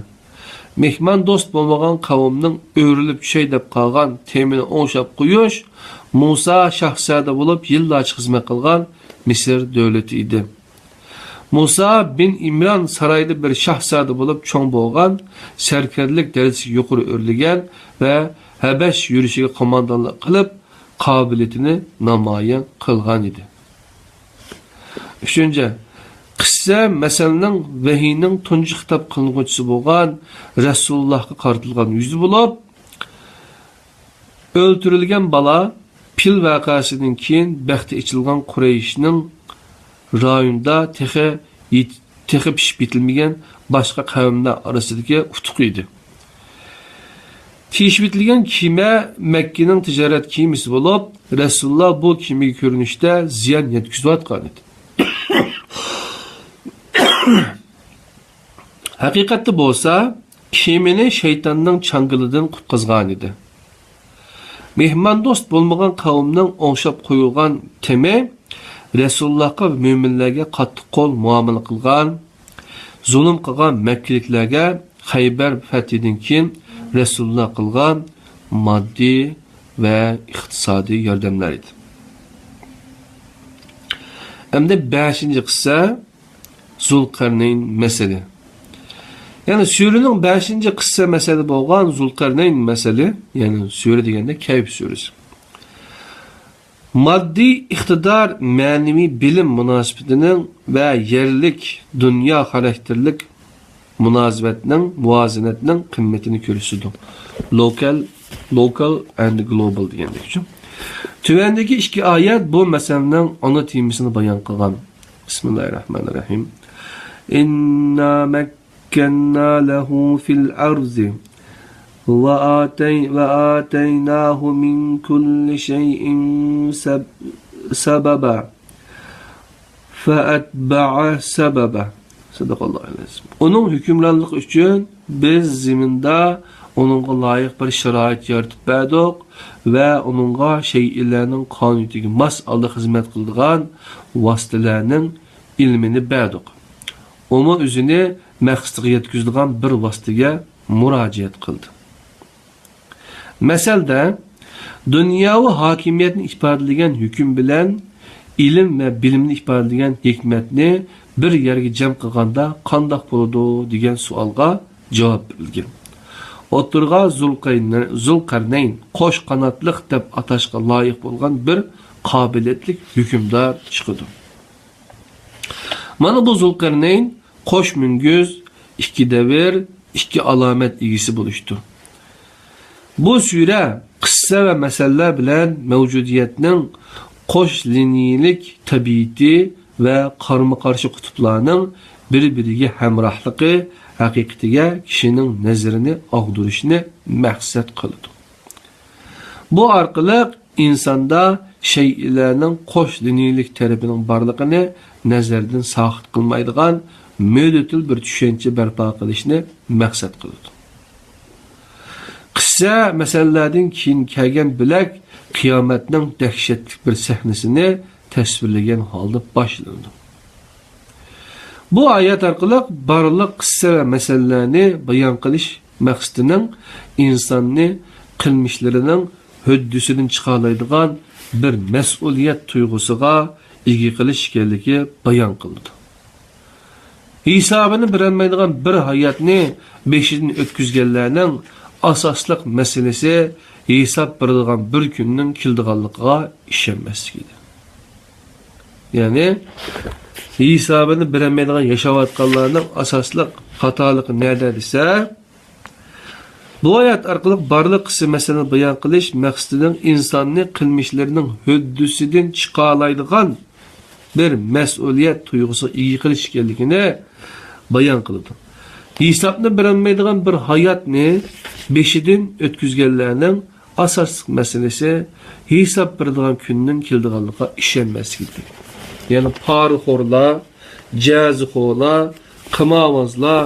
Mehman dost bo'lmagan qavmning o'rilib şey deb qolgan temini o'ngshab qo'yish Musa shahzoda bo'lib yillarcha xizmat qilgan Misr davlati edi. Musa bin İmran sarayda bir shahzoda bo'lib cho'ng bo'lgan, sarkarlik darajasiga yuqori o'rlagan va Habash yurishiga qo'mondonlik qilib, qobiliyatini namoyon qilgan edi. 3. Qissa məsələnin vəhiyinin tuncu xitab qılınğıcısı bolğan Rasulullohga qaratilgan yüzü bo'lib, o'ldirilgan bala pil vaqasidan keyin baxti ichilgan Qurayshning rayonda texi pishib bitilmagan boshqa qavmlar orasidagi utuq edi. Teşviklegen kime Mekke'nin ticaret kimisi bo'lib, Rasulullah bu kimiga ko'rinishda ziyon yetkazayotgan edi. Haqiqatda bo'lsa, kimini shaytonning changilidan qutqazgan edi. Mehmondo'st bo'lmagan qavmning o'ngshab qo'yilgan temi Rasulullohga va mo'minlarga qattiq qo'l muomala qilgan, zulm qilgan Makkaliklarga Xaybar fathidan keyin Rasululloh qilgan moddiy va iqtisodiy yordamlar edi. Endi 5-qissa Zulqarnayn mesele. Yani surenin 5-qissa mesele bo'lgan Zulqarnayn mesele, yani sure degende Kehf suresi. Maddi iqtidar ma'naviy bilim munosabatinin ve yerlik dünya xarakterlik munosabatning muvozanatining qimmatini ko'rsatdi. Local and global degandek. Tuvandagi 2 oyat bu masalaning ana temasini bayon qilgan. Bismillahirrahmanirrahim. İnna mekkenna lehu fil arzi ve ateynahu min kulli şeyin sebeba feetba'a sebeba. Sadakallahu aleyhi. Onun hükümranlık için biz ziminde onunla layık bir şerait yaratıp berdik ve onunla şeylerinin kanuniyetiga mas aldı hizmet kıldıgan vasıtalarının ilmini berdik. Onu özünü məqsədiga yetkizdigan bir vasıtaga müraciət qıldı. Məsəldə, dünyavi hakimiyetini ifadələgən hüküm bilen ilim ve bilimni ifadələgən hikmetni bir yerge cem qılğanda qandaq boludu degan sualga cevap verilgan. Oturga Zulqarnayn qo'sh qanotliq deb atashga loyiq bo'lgan bir qobiliyatlik hukmdor chiqdi. Mana bu Zulqarnayn qo'sh minguz, 2 davr, 2 alomat egisi bo'lishdi. Bu sura qissa va masalalar bilan mavjudiyatning qo'sh liniyalik tabiati ve karma-karşı kutuplarının bir-biriga hamrohligi haqiqatiga kishining nazarini og'dirishni maqsad qiladi. Bu orqali insonda shaylarning qo'sh liniyalik tarafining borligini nazardan soqit qilmaydigan mo'datil bir tushuncha barpo qilishni maqsad qiladi. Qissa masalalardan keyin kelgan bilak qiyomatning dahshatli bir sahnasini tasvirlagan holda boshlandi. Bu oyat orqali barliq qissa va masalalarni bayon qilish maqsadining insonni qilmishlarining huddusidan chiqaradigan bir mas'uliyat tuyg'usiga ega qilish ekanligi bayon qildi. Hisobini berolmaydigan bir hayotni beshidan o'tkazganlarning asosliq masalasi hisob beradigan bir kunning keldiganligiga ishonmaslik edi. Yani hisobini berolmaydigan yashayotganlarning asosliq xatoligi neda desa, bu oyat orqali barliq qissa masalani bayon qilish maqsadining insonni qilmishlarining huddusidan chiqaradigan bir mas'uliyat tuyg'usiga ega qilish ekanligini bayon qildi. Hisobni berolmaydigan bir hayotni beshidan o'tkazganlarning asosliq masalasi hisob beradigan kunning keldiganligiga ishonmaslik. Yani parixo'rlar, jazixo'rlar, qimavozlar,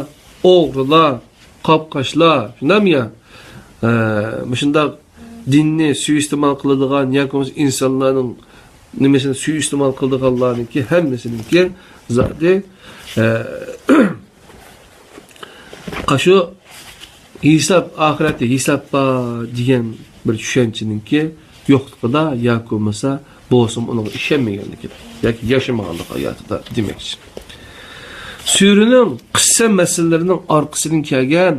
o'g'rilar, qapqaşlar, şundam ya? Müşunda dinni suiistemal qıladigan yoki insonlarning nimesini suiistemal qiladiganlarniki hammasininki zodi qashu hisob oxiratda hisob degan bir tushunchaninki yo'qligida yoki bo'lmasa bo'lsin uning ishonmaganligi yoki yashamaganligi hayotida demakchi. Surining qissa masalalarining orqasidan kelgan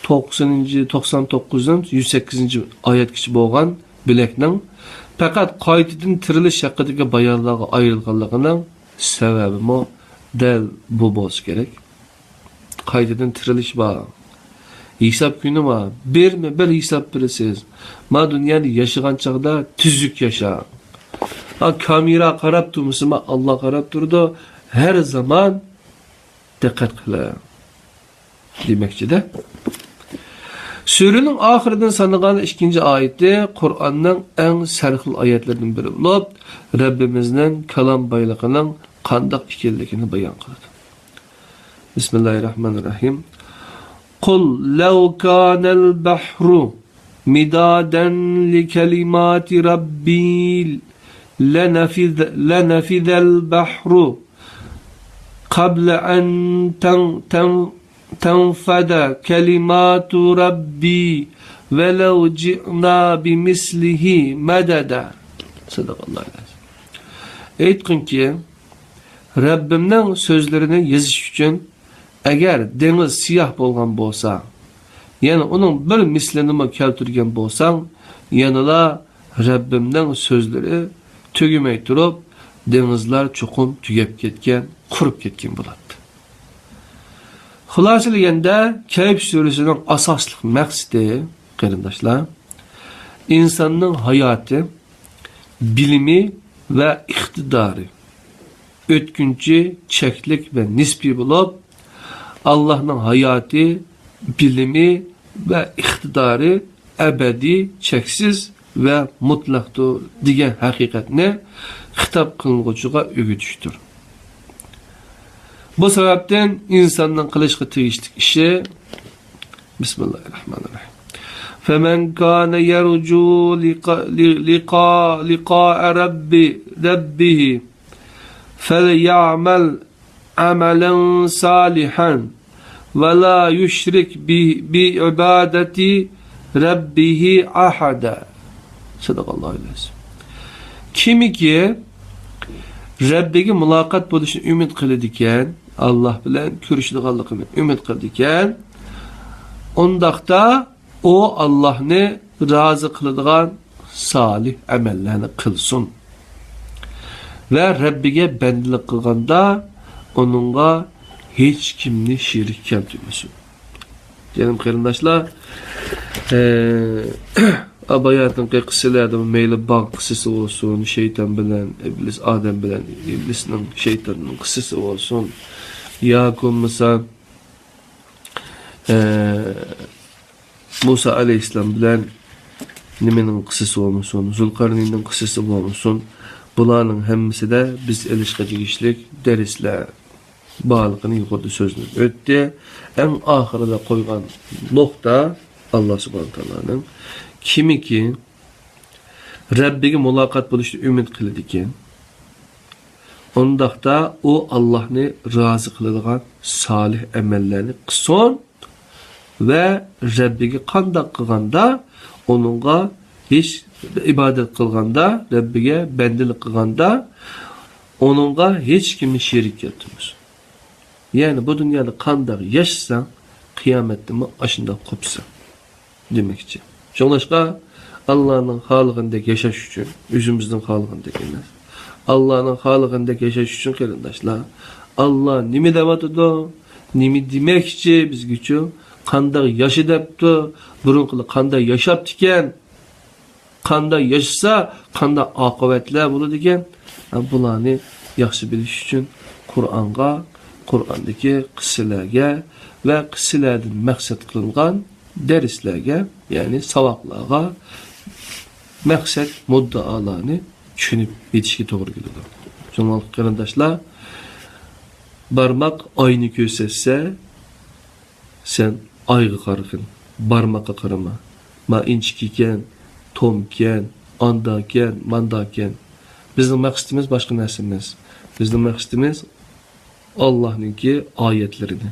99-108 oyatgacha bo'lgan bilakning faqat qaytadan tirilish haqidagi bayonlarga ayrilganligining sababi mo dal bu bo'lsa kerak. Qaytadan tirilish bor. Hisob kuni bor. Bir hisob bilasiz. Ma dunyoda yashagan chaqda tuzuk yasha. Kamera qarab turmasimi, Alloh qarab turdi. Her zaman diqqat qiling. Demakchi-da. Surining oxiridan sanalgan 2-oyati Qur'onning eng sarxil oyatlaridan biri bo'lib, Rabbimizning kalom boyligining qanday ekanligini bayon qiladi. Bismillahirrahmanirrahim. Qul law kana al-bahru midadan li kalimati rabbi lanafidha al-bahru qabla an تنفد كلمات ربي ولو جئنا بمثله مددا. صدق الله العظيم. Aytqin ki Rabbimning sözlerini yazış üçün eğer deniz siyah bolgan bolsa, yani onun bir mislini keltirgen bolsan, yanıla Rabbimning sözleri tügümey turup denizler çokum tügep ketken, kurup ketken bo'ladi. Xülasilaganda Kayf surasining asosli maqsadi, qarindoshlar, insonning hayoti, bilimi va iqtidori o'tkinchi, cheklik va nisbiy bo'lib, Allohning hayoti, bilimi va iqtidori abadiy, cheksiz va mutlaqdir degan haqiqatni xitob qiluvchiga o'rgatishdir. Bu sebepten insanın kılışkı tegishli işi Bismillahirrahmanirrahim. فَمَنْ كَانَ يَرْجُو لِقَاءَ رَبِّهِ فَلْيَعْمَلْ عَمَلًا صَالِحًا وَلَا يُشْرِكْ بِعِبَادَةِ رَبِّهِ أَحَدًا. Sadakallahu aleyhi. Kimi ki Rabbige mulakat bo'lishini umid qiladigan, Alloh bilan ko'rishadiganligini umid qiladigan, undaqda o Allohni rozi qiladigan salih amallarni qilsin. Va Rabbiga bandalik qilganda onunga hech kimni sherik keltirmasin. Canım qarindoshlar, Abayatın qıssılarda meyli bağ qıssısı olsun, şeytan bilen, iblis, Adem bilen, iblisinin, şeytanın qıssısı olsun. Ya olmasa Musa aleyhisselam bilen nimenin qıssısı olsun, Zulkarneyn'in qıssısı olsun. Bularning hemmisi de biz ilişki tegishlik dersler bağlılığını yukarıda sözünü öttü. En ahirde koygan nokta Allah subhanahu ta'ala'nın kimi ki Rabbige mulakat buluştu ümit kıldı ki ondaqda o Allah'ını razı kıladigan salih emellerini qilsin ve Rabbige qandaq qilganda onunğa hiç ibadet qilganda Rabbige bendilik qilganda onunğa hiç kimni şerik keltirmesin. Yani bu dünyada qandaq yaşasan kıyamette mi aşında kopsa demekçi. Şoňlaşqa Allah'ın halygyndaki yaşaş üçün, özümüzün halygyndaki emas. Allah'ın halygyndaki yaşaş üçün qarindoshlar, Allah nimi depatdy, nimi demekçi bizge üçün, qanday yaşadapdy, burunqy qanday yaşapdyken, qanday yaşasa, qanday aqıbetler bolady eken, bularni yaxshi biliş üçün Qur'onga, Qur'ondagi qissalarga ve qissalardan maqsad qilingan derslerge, yani savaklarga maksat muddalarını düşünüp yetişki doğru geliyor. Çoğunluk qarindoshlar, barmak aynı gösterse sen aygı qarıqın, barmaqa qarama. Ma inçikiken, tomken, andaken, mandaken. Bizning maqsadimiz boshqa narsa emas. Bizning maqsadimiz Allah'nınki ayetlerini.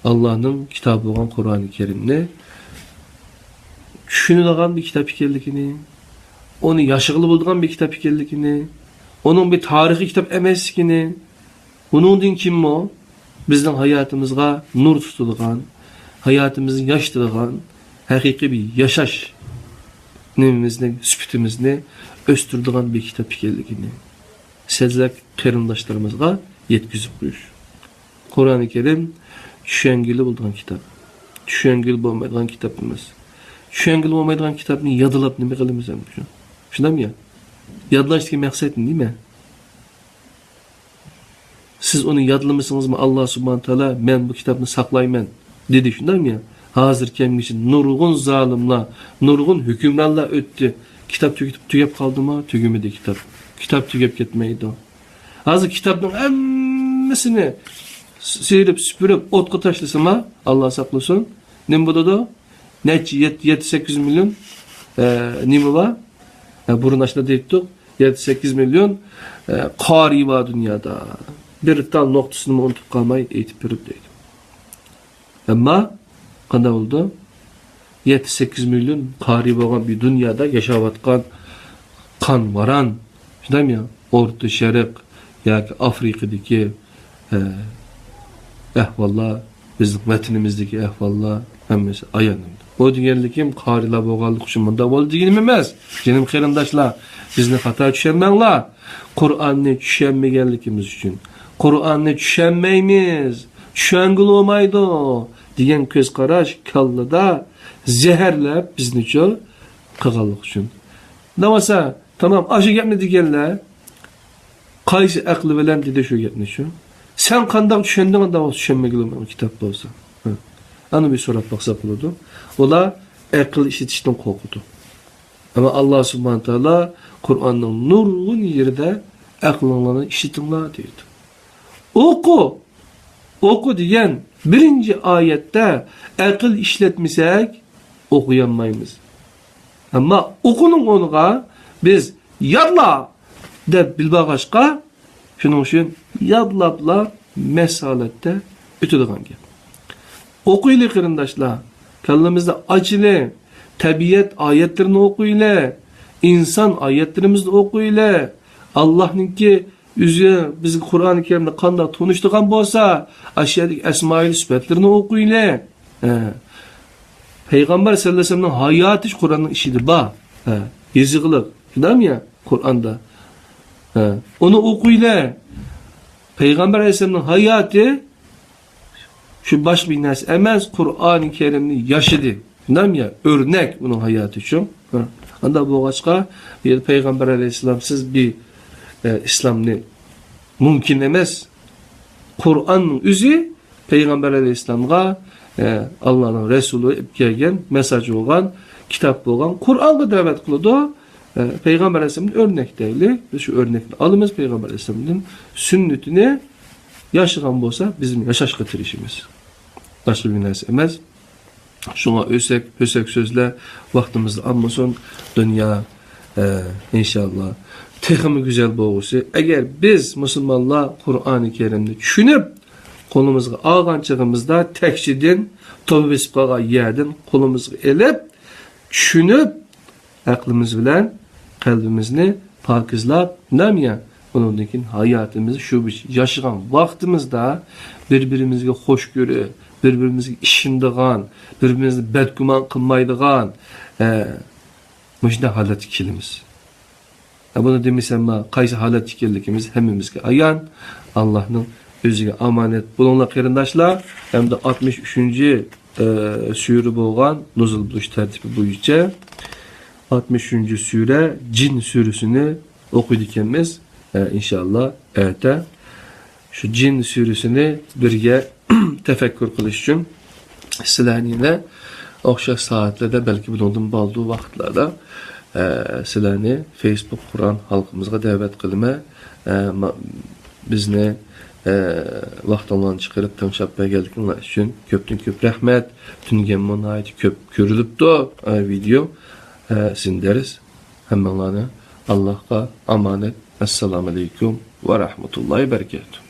Allah'ın kitabı olan Kur'an-ı Kerim'ni düşünülen bir kitap ekanligini, onu yaşıqlı bulduğun bir kitap ekanligini, onun bir tarihi kitap emasligini, bunun kim o? Bizning hayatımızga nur tutulgan, hayatımızı yaştırgan, hakiki bir yaşaş nemimizni, süpütimizni östürdiğin bir kitap ekanligini sizler qarindoshlarımızga yetkizib qo'yish. Kur'an-ı Kerim tushangili bo'lgan kitap. Tushangili bo'lmaydigan kitap emas. Tushangili bo'lmaydigan kitapni yodlab nima qilamiz ham shu? Shundaymi ya? Yodlashning maqsadi nima? Siz onu yodlamasingizmi Allah subhanahu taala men bu kitapni saqlayman dedi, shundaymi ya? Hazır kelmişin nurgun zalimlar, nurgun hükümranlar öttü. Kitap tügep kaldı mı? Tügümedi kitap. Kitap tügep ketmeydi. Hazır kitabın emmesini seyirip süpürüp otku taşlısı mı? Allah saklasın. Ne bu da? Ne 7-8 milyon nimi var? Burun aşağıda deyittik. 7-8 milyon kari var dünyada. Bir tal noktasını unutup kalmayı eğitip verip deydi. Ama qanday oldu? 7-8 milyon kari bo'lgan bir dünyada yaşavatkan kan varan, shundaymi ya? Orta Şerik yoki Afrikadagi ahvollar, bizning vatanimizdagi ahvollar hammasi ayanimdi. Bu deganligim qarilar bo'lganlik uchun bunda bo'ldi deganim emas. Jinim qarindoshlar, bizni xato tushunmanglar. Qur'onni tushunmaganligimiz uchun, Qur'onni tushunmaymiz, tushungil olmaydi degan ko'z qarash kallada zeherlab bizni-chu qilganlik uchun. Namasa tamam aşı gapni deganlar qaysi aqli bilan dedi shu gapni shu. Sen qanday tushunding unda tushunmagan kitap bo'lsa. Ana bir so'rab baqsa bo'ladi. Ular aql ishitishdan qo'rqdi. Ama Allah subhanahu taala Qur'onning nurg'un yerida aqlinglarni ishitinglar deydi. Oku degan birinci ayette aql ishlatmasak o'qiyamaymiz. Ama okunun onuğa biz yadla deb bilbağaşqa şunun üçün yadlabla mesalette ötüdüğün gap. Okuyla qarindoshlar, kallamizda acile tabiat ayetlerini okuyla, insan ayetlerimizni okuyla, Allah'ınki yüzü bizi Kur'an-ı Kerim'de qanday tunuştuğan bolsa, aşağıdaki esma-i sıfatlarını okuyla. Peygamber sallallahu aleyhi ve sellem'in hayatı Kur'an'ın işidir. Yazıqlıq. Değil mi ya? Kur'an'da. Onu okuyla. Peygamber aleyhisselam'ın hayatı şu baş bir nas emez Kur'an-ı Kerim'ni yaşadı. Değil mi ya? Örnek bunun hayatı için. Anda bu başka bir Peygamber aleyhisselamsız bir İslam'ni mümkün emez. Kur'an'ın üzü Peygamber aleyhisselam'a Allah'ın Resulü gelgen mesajı olan, kitap olan Kur'an'da davet kıldı. Peygamber Aleyhisselam'ın örnekleri, biz şu örnekini alımız Peygamber Aleyhisselam'ın sünnetini yaşayan olsa bizim yaşaş getirişimiz. Başka bir narsa emez. Şuna ösek sözler vaktimizi almasın. Dünya inşallah tekimi güzel boğusu. Eğer biz Müslümanlar Kur'an-ı Kerim'de düşünüp kolumuzga alğançığımızda tekşidin, tobi besip qalğan yerden kolumuzga elip, düşünüp, aklımız bilen kalbimizni pakizlab, nemiya? Onundakin hayatımızı şu yaşayan vaktimizde birbirimizge hoşgörü, birbirimizge işindiğen, birbirimizni bedguman qılmaydigan müşde halat ikilimiz. Bunu demisem qaysi halat ikilligimiz hemmimizge ayan, Allah'ın özüge amanet bulunlar qarindoshlar, hem de 63. Sure bo'lgan nuzul buluş tertibi bo'yicha 63. sure Cin suresini o'qiydi ekanmiz. İnşallah erta şu Cin suresini birga tefekkür qilish uchun sizlarni o'xshash soatlarda balki bundan bo'ldi vaqtlarda sizlarni Facebook Qur'on halkımızga davet qilma, bizni vaqtыңlarni chiqarib tanışap geldiğiniz için köptün köp rahmet. Tüngen monayet köp görülüptü video. Sizin deriz. Hemenlarını Allah'a emanet. Esselamu aleyküm ve rahmetullahi berekatuhu.